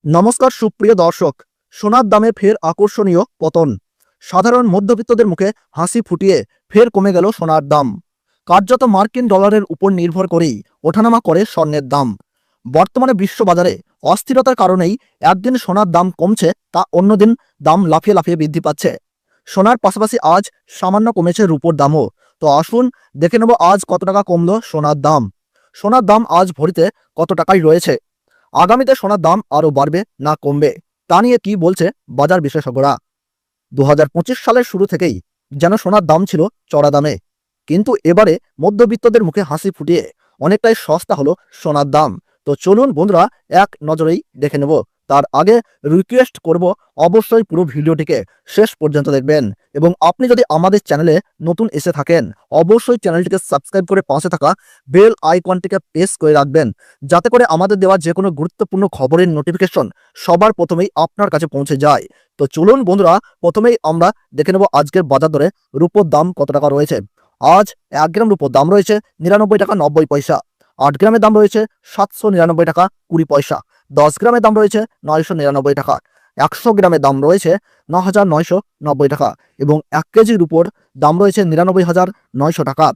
নমস্কার সুপ্রিয় দর্শক। সোনার দামে ফের আকর্ষণীয় পতন। সাধারণ মধ্যবিত্তদের মুখে হাসি ফুটিয়ে ফের কমে গেল সোনার দাম। কার্যত মার্কিন ডলারের উপর নির্ভর করেই ওঠানামা করে স্বর্ণের দাম। বর্তমানে বিশ্ববাজারে অস্থিরতার কারণেই একদিন সোনার দাম কমছে, তা অন্যদিন দাম লাফিয়ে লাফিয়ে বৃদ্ধি পাচ্ছে। সোনার পাশাপাশি আজ সামান্য কমেছে রূপোর দামও। তো আসুন দেখে নেব আজ কত টাকা কমলো সোনার দাম। সোনার দাম আজ ভরিতে কত টাকায় রয়েছে, আগামীতে সোনার দাম আরও বাড়বে না কমবে, তা নিয়ে কি বলছে বাজার বিশেষজ্ঞরা। 2025 সালের শুরু থেকেই যেন সোনার দাম ছিল চড়া দামে, কিন্তু এবারে মধ্যবিত্তদের মুখে হাসি ফুটিয়ে অনেকটাই সস্তা হলো সোনার দাম। তো চলুন বন্ধুরা এক নজরেই দেখে নেব। তার আগে রিকোয়েস্ট করব, অবশ্যই পুরো ভিডিওটিকে শেষ পর্যন্ত দেখবেন, এবং আপনি যদি আমাদের চ্যানেলে নতুন এসে থাকেন অবশ্যই চ্যানেলটিকে সাবস্ক্রাইব করে পাশে থাকা বেল আইকনটিকে প্রেস করে রাখবেন, যাতে করে আমাদের দেওয়া যে কোনো গুরুত্বপূর্ণ খবরের নোটিফিকেশন সবার প্রথমেই আপনার কাছে পৌঁছে যায়। তো চলুন বন্ধুরা, প্রথমেই আমরা দেখে নেব আজকের বাজার দরে রূপোর দাম কত টাকা রয়েছে। আজ 1 গ্রাম রূপোর দাম রয়েছে 99 টাকা 90 পয়সা। 8 গ্রামের দাম রয়েছে 799 টাকা 20 পয়সা। 10 গ্রামের দাম রয়েছে 999 টাকা। 100 গ্রামের দাম রয়েছে 9990 টাকা, এবং 1 কেজির উপর দাম রয়েছে 99,900 টাকা।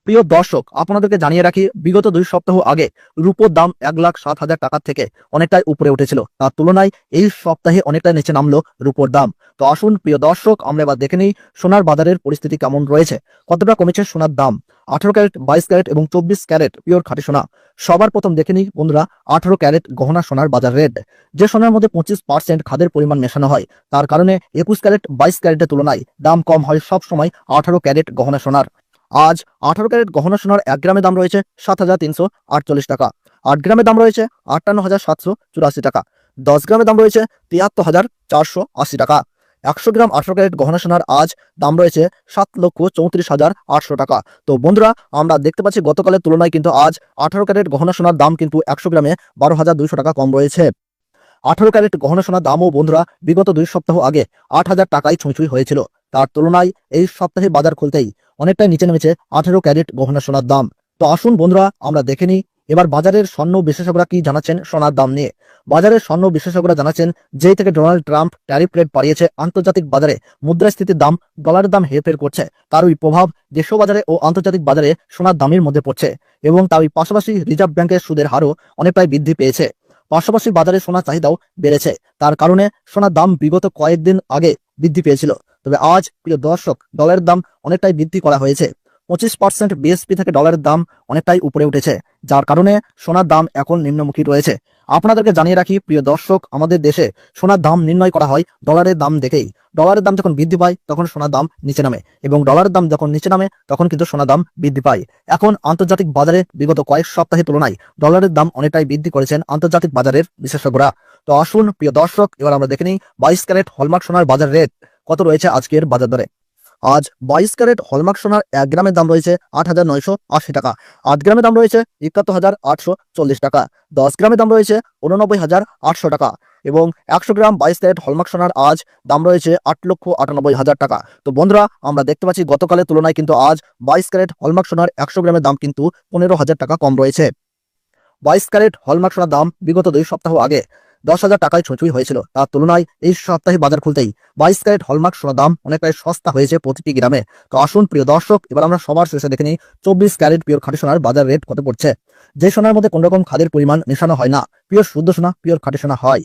প্রিয় দর্শক, আপনাদেরকে জানিয়ে রাখি, বিগত 2 সপ্তাহ আগে রূপোর দাম 1,07,000 টাকার থেকে অনেকটাই উপরে উঠেছিল, তার তুলনায় এই সপ্তাহে অনেকটাই নিচে নামলো রূপোর দাম। তো আসুন প্রিয় দর্শক, আমরা এবার দেখে নিই সোনার বাজারের পরিস্থিতি কেমন রয়েছে, কতটা কমেছে সোনার দাম। 18 ক্যারেট, 22 ক্যারেট এবং 24 ক্যারেট পিওর খাঁটি সোনা। সবার প্রথম দেখে নিই বন্ধুরা 18 ক্যারেট গহনা সোনার বাজার রেট। যে সোনার মধ্যে 25% খাদের পরিমাণ মেশানো হয়, তার কারণে 21 ক্যারেট 22 ক্যারেটের তুলনায় দাম কম হয় সব সময় 18 ক্যারেট গহনা সোনার। আজ 18 ক্যারেট গহনা সোনার 1 গ্রামের দাম রয়েছে 7,348 টাকা। 8 গ্রামের দাম রয়েছে 58,784 টাকা। 10 গ্রামের দাম রয়েছে 73,480 টাকা। 100 গ্রাম 18 ক্যারেট গহনা সোনার আজ দাম রয়েছে 7,34,800 টাকা। তো বন্ধুরা, আমরা দেখতে পাচ্ছি গতকালের তুলনায় কিন্তু আজ 18 ক্যারেট গহনা সোনার দাম কিন্তু 100 গ্রামে 12,200 টাকা কম রয়েছে। 18 ক্যারেট গহনা সোনার দামও বন্ধুরা বিগত 2 সপ্তাহ আগে 8,000 টাকায় ছুঁই হয়েছিল, তার তুলনায় এই সপ্তাহে বাজার খুলতেই অনেকটাই নিচে নেমেছে 18 ক্যারেট গহনা সোনার দাম। তো আসুন বন্ধুরা আমরা দেখে নিই এবার বাজারের স্বর্ণ বিশেষজ্ঞরা কি জানাচ্ছেন সোনার দাম নিয়ে। বাজারের স্বর্ণ বিশেষজ্ঞরা জানাচ্ছেন, যেই থেকে ডোনাল্ড ট্রাম্প ট্যারিফ রেট বাড়িয়েছে, আন্তর্জাতিক বাজারে মুদ্রাস্ফীতির দাম, ডলারের দাম হেরফের করছে, তারই প্রভাব দেশীয় বাজারে ও আন্তর্জাতিক বাজারে সোনার দামের মধ্যে পড়ছে, এবং তারই পাশাপাশি রিজার্ভ ব্যাংকের সুদের হারও অনেকটাই বৃদ্ধি পেয়েছে। পাশাপাশি বাজারে সোনার চাহিদাও বেড়েছে, তার কারণে সোনার দাম বিগত কয়েকদিন আগে বৃদ্ধি পেয়েছিল, তবে আজ প্রিয় দর্শক ডলারের দাম অনেকটাই বৃদ্ধি করা হয়েছে। 25% বিএসপি থেকে ডলারের দাম অনেকটাই উপরে উঠেছে, যার কারণে সোনার দাম এখন নিম্নমুখী রয়েছে। আপনাদেরকে জানিয়ে রাখি প্রিয় দর্শক, আমাদের দেশে সোনার দাম নির্ণয় করা হয় ডলারের দাম দেখেই। ডলারের দাম যখন বৃদ্ধি পায় তখন সোনার দাম নিচে নামে, এবং ডলারের দাম যখন নিচে নামে তখন কিন্তু সোনার দাম বৃদ্ধি পায়। এখন আন্তর্জাতিক বাজারে বিগত কয়েক সপ্তাহের তুলনায় ডলারের দাম অনেকটাই বৃদ্ধি করেছেন আন্তর্জাতিক বাজারের বিশেষজ্ঞরা। তো আসুন প্রিয় দর্শক, এবার আমরা দেখে নিই 22 ক্যারেট হলমার্ক সোনার বাজার রেট কত রয়েছে আজকের বাজার দরে। আজ 22 ক্যারেট হলমার্ক সোনার 1 গ্রামের দাম রয়েছে 8,980 টাকা। 8 গ্রামের দাম রয়েছে 71,840 টাকা। 10 গ্রামের দাম রয়েছে 89,800 টাকা, এবং 100 গ্রাম 22 ক্যারেট হলমার্ক সোনার আজ দাম রয়েছে 8,98,000 টাকা। তো বন্ধুরা, আমরা দেখতে পাচ্ছি গতকালের তুলনায় কিন্তু আজ 22 ক্যারেট হলমার্ক সোনার 100 গ্রামের দাম কিন্তু 15,000 টাকা কম রয়েছে। 22 ক্যারেট হলমার্ক সোনার দাম বিগত 2 সপ্তাহ আগে 10,000 টাকায় ছুঁই হয়েছিল, তার তুলনায় এই সপ্তাহে বাজার খুলতেই 22 ক্যারেট হলমার্ক সোনার দাম অনেকটাই সস্তা হয়েছে প্রতিটি গ্রামে। তো আসুন প্রিয় দর্শক, এবার আমরা সবার শেষে দেখে নিই 24 ক্যারেট পিওর খাঁটি সোনার বাজার রেট কত পড়ছে। যে সোনার মধ্যে কোন রকম খাদের পরিমাণ মেশানো হয় না, পিওর শুদ্ধ সোনা, পিওর খাঁটি সোনা হয়।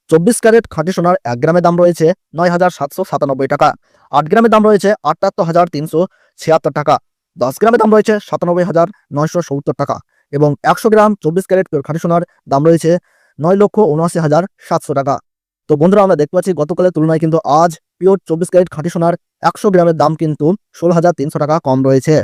24 ক্যারেট খাঁটি সোনার 1 গ্রামের দাম রয়েছে 9,797 টাকা। 8 গ্রামের দাম রয়েছে 78,376 টাকা। 10 গ্রামের দাম রয়েছে 97,970 টাকা, এবং 100 গ্রাম 24 ক্যারেট পিওর খাঁটি সোনার দাম রয়েছে 9,79,700 টাকা। তো বন্ধুরা, আমরা দেখতে পাচ্ছি গতকালের তুলনায় কিন্তু আজ পিওর 24 ক্যারেট খাঁটি সোনার 100 গ্রামের দাম কিন্তু 16,300 টাকা কম রয়েছে।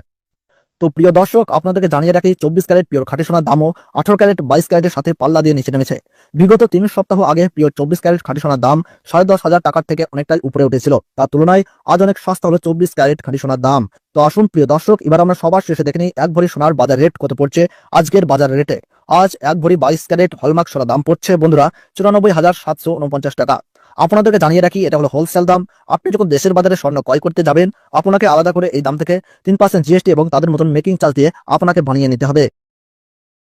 তো প্রিয় দর্শক, আপনাদেরকে জানিয়ে রাখি 24 ক্যারেট পিওর খাঁটি সোনার দামও 18 ক্যারেট 22 ক্যারেটের সাথে পাল্লা দিয়ে নিচে নেমেছে। বিগত 3 সপ্তাহ আগে পিওর 24 ক্যারেট খাঁটি সোনার দাম 10,500 টাকার থেকে অনেকটাই উপরে উঠেছিল, তার তুলনায় আজ অনেক সস্তা হলো 24 ক্যারেট খাঁটি সোনার দাম। তো আসুন প্রিয় দর্শক, এবার আমরা সবার শেষে দেখে নিই 1 ভরি সোনার বাজার রেট কত পড়ছে আজকের বাজার রেটে। আজ 1 ভরি 22 ক্যারেট হলমার্ক সোনার দাম পড়ছে বন্ধুরা 94,749 টাকা। আপনাদেরকে জানিয়ে রাখি এটা হলো হোলসেল দাম। আপনি যখন দেশের বাজারে স্বর্ণ ক্রয় করতে যাবেন, আপনাকে আলাদা করে এই দাম থেকে 3% জিএসটি এবং তাদের মতন মেকিং চার্জ দিয়ে আপনাকে বানিয়ে নিতে হবে।